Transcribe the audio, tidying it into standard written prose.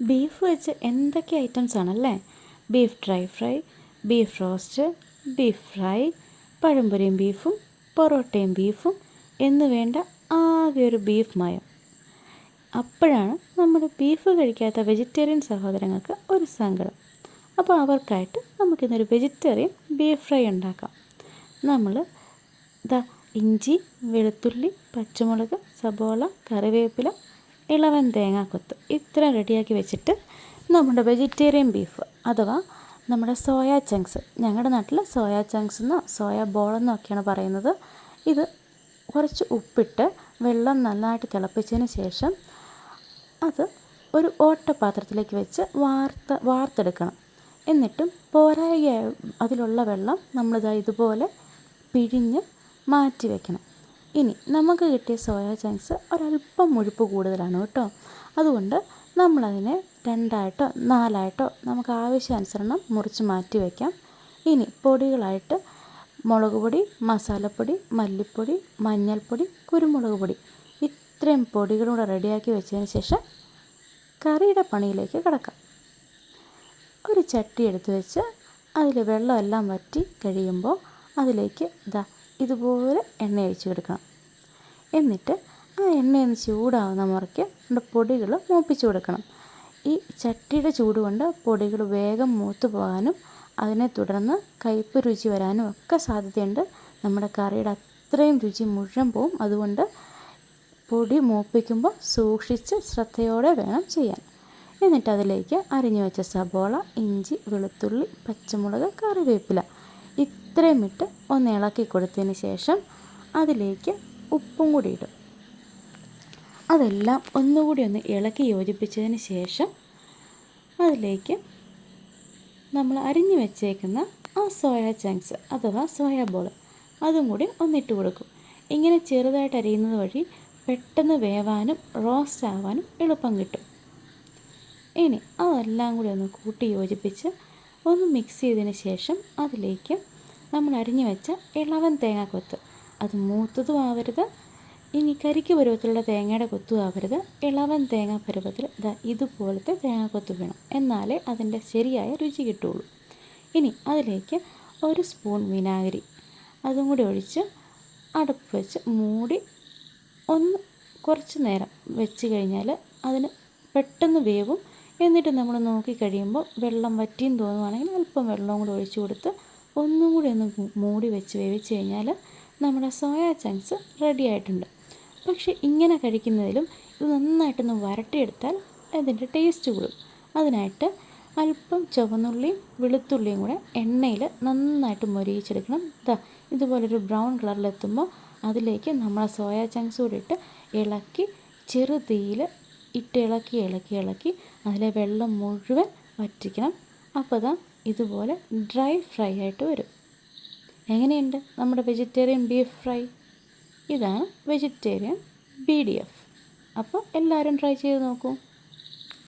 Beef വെച്ച് എന്തൊക്കെ items ആണല്ലേ? Beef dry fry, beef roast, beef fry, പഴംപൊരിയും ബീഫും, പൊറോട്ടയും ബീഫും എന്ന് വേണ്ട ആകെ ഒരു ബീഫ് മയം. അപ്പോഴാണ് നമ്മുടെ ബീഫ് കഴിക്കാത്ത വെജിറ്റേറിയൻ സഹോദരങ്ങൾക്ക് ഒരു സങ്കടം. അപ്പോൾ അവർക്കായിട്ട് നമുക്കിന്നൊരു വെജിറ്റേറിയൻ ബീഫ് ഫ്രൈ ഉണ്ടാക്കാം. നമ്മൾ ഇഞ്ചി, വെളുത്തുള്ളി, പച്ചമുളക്, സബോള, കറിവേപ്പില, ഇളവൻ തേങ്ങാക്കൊത്ത് ഇത്ര റെഡിയാക്കി വെച്ചിട്ട് നമ്മുടെ വെജിറ്റേറിയൻ ബീഫ് അഥവാ നമ്മുടെ സോയാ ചങ്ക്സ്, ഞങ്ങളുടെ നാട്ടിൽ സോയാ ചങ്ക്സ് എന്നോ സോയാ ബോളെന്നോ ഒക്കെയാണ് പറയുന്നത്. ഇത് കുറച്ച് ഉപ്പിട്ട് വെള്ളം നന്നായിട്ട് തിളപ്പിച്ചതിന് ശേഷം അത് ഒരു ഓട്ടപാത്രത്തിലേക്ക് വെച്ച് വാർത്തെടുക്കണം. എന്നിട്ടും പോരായ അതിലുള്ള വെള്ളം ഇതുപോലെ പിഴിഞ്ഞ് മാറ്റി വയ്ക്കണം. ഇനി നമുക്ക് കിട്ടിയ സോയാ ചങ്ക്സ് ഒരല്പം മുഴുപ്പ് കൂടുതലാണ് കേട്ടോ. അതുകൊണ്ട് നമ്മളതിനെ 2ആയിട്ടോ 4ആയിട്ടോ നമുക്ക് ആവശ്യാനുസരണം മുറിച്ച് മാറ്റി വയ്ക്കാം. ഇനി പൊടികളായിട്ട് മുളക് പൊടി, മസാലപ്പൊടി, മല്ലിപ്പൊടി, മഞ്ഞൾപ്പൊടി, കുരുമുളക് പൊടി ഇത്രയും പൊടികളൂടെ റെഡിയാക്കി വെച്ചതിന് ശേഷം കറിയുടെ പണിയിലേക്ക് കിടക്കാം. ഒരു ചട്ടി എടുത്ത് വെച്ച് അതിൽ വെള്ളമെല്ലാം വറ്റി കഴിയുമ്പോൾ അതിലേക്ക് ഇതുപോലെ എണ്ണ ഒഴിച്ച് കൊടുക്കണം. എന്നിട്ട് ആ എണ്ണയൊന്ന് ചൂടാവുന്ന മുറയ്ക്ക് പൊടികൾ മൂപ്പിച്ച് കൊടുക്കണം. ഈ ചട്ടിയുടെ ചൂട് കൊണ്ട് പൊടികൾ വേഗം മൂത്ത് പോകാനും അതിനെ തുടർന്ന് കയ്പ്പ് രുചി വരാനും ഒക്കെ സാധ്യതയുണ്ട്. നമ്മുടെ കറിയുടെ അത്രയും രുചി മുഴുവൻ പോവും. അതുകൊണ്ട് പൊടി മൂപ്പിക്കുമ്പോൾ സൂക്ഷിച്ച് ശ്രദ്ധയോടെ വേണം ചെയ്യാൻ. എന്നിട്ട് അതിലേക്ക് അരിഞ്ഞു വെച്ച സബോള, ഇഞ്ചി, വെളുത്തുള്ളി, പച്ചമുളക്, കറിവേപ്പില ഇത്രയും ഇട്ട് ഒന്ന് ഇളക്കി കൊടുത്തതിന് ശേഷം അതിലേക്ക് ഉപ്പും കൂടി ഇടും. അതെല്ലാം ഒന്നുകൂടി ഒന്ന് ഇളക്കി യോജിപ്പിച്ചതിന് ശേഷം അതിലേക്ക് നമ്മൾ അരിഞ്ഞു വെച്ചേക്കുന്ന ആ സോയാ ചങ്ക്സ് അഥവാ സോയാ ബോൾ അതും കൂടി ഒന്നിട്ട് കൊടുക്കും. ഇങ്ങനെ ചെറുതായിട്ട് അരിയുന്നത് വഴി പെട്ടെന്ന് വേവാനും റോസ്റ്റ് ആവാനും എളുപ്പം കിട്ടും. ഇനി അതെല്ലാം കൂടി ഒന്ന് കൂട്ടി യോജിപ്പിച്ച് ഒന്ന് മിക്സ് ചെയ്തതിന് ശേഷം അതിലേക്ക് നമ്മൾ അരിഞ്ഞു വെച്ച ഇളവൻ തേങ്ങാക്കൊത്ത്, അത് മൂത്തതും ആവരുത്, ഇനി കരിക്ക് പരുവത്തിലുള്ള തേങ്ങയുടെ കൊത്തും ആവരുത്. ഇളവൻ തേങ്ങ പരുവത്തിൽ ഇതുപോലത്തെ തേങ്ങാക്കൊത്ത് വേണം. എന്നാലേ അതിൻ്റെ ശരിയായ രുചി കിട്ടുള്ളൂ. ഇനി അതിലേക്ക് 1 സ്പൂൺ വിനാഗിരി അതും കൂടി ഒഴിച്ച് അടുപ്പ് വെച്ച് മൂടി ഒന്ന് കുറച്ച് നേരം വെച്ച് കഴിഞ്ഞാൽ അതിന് പെട്ടെന്ന് വേവും. എന്നിട്ട് നമ്മൾ നോക്കിക്കഴിയുമ്പോൾ വെള്ളം വറ്റിയും തോന്നുവാണെങ്കിൽ അല്പം വെള്ളവും കൂടി ഒഴിച്ചു കൊടുത്ത് ഒന്നും കൂടി ഒന്ന് മൂടി വെച്ച് വേവിച്ച് കഴിഞ്ഞാൽ നമ്മുടെ സോയാ ചങ്ക്സ് റെഡി ആയിട്ടുണ്ട്. പക്ഷേ ഇങ്ങനെ കഴിക്കുന്നതിലും ഇത് നന്നായിട്ടൊന്ന് വരട്ടിയെടുത്താൽ അതിൻ്റെ ടേസ്റ്റ് കൂടും. അതിനായിട്ട് അല്പം ചുവന്നുള്ളിയും വെളുത്തുള്ളിയും കൂടെ എണ്ണയിൽ നന്നായിട്ട് മൊരിയിച്ചെടുക്കണം. ഇതുപോലൊരു ബ്രൗൺ കളറിലെത്തുമ്പോൾ അതിലേക്ക് നമ്മൾ സോയാ ചങ്ക്സ് കൂടി ഇട്ട് ഇളക്കി ചെറു തീയിൽ ഇട്ട് ഇളക്കി അതിലെ വെള്ളം മുഴുവൻ വറ്റിക്കണം. അപ്പോൾ ഇതുപോലെ ഡ്രൈ ഫ്രൈ ആയിട്ട് വരും. എങ്ങനെയുണ്ട് നമ്മുടെ വെജിറ്റേറിയൻ ബീഫ് ഫ്രൈ? ഇതാണ് വെജിറ്റേറിയൻ BDF. അപ്പോൾ എല്ലാവരും ട്രൈ ചെയ്ത് നോക്കൂ.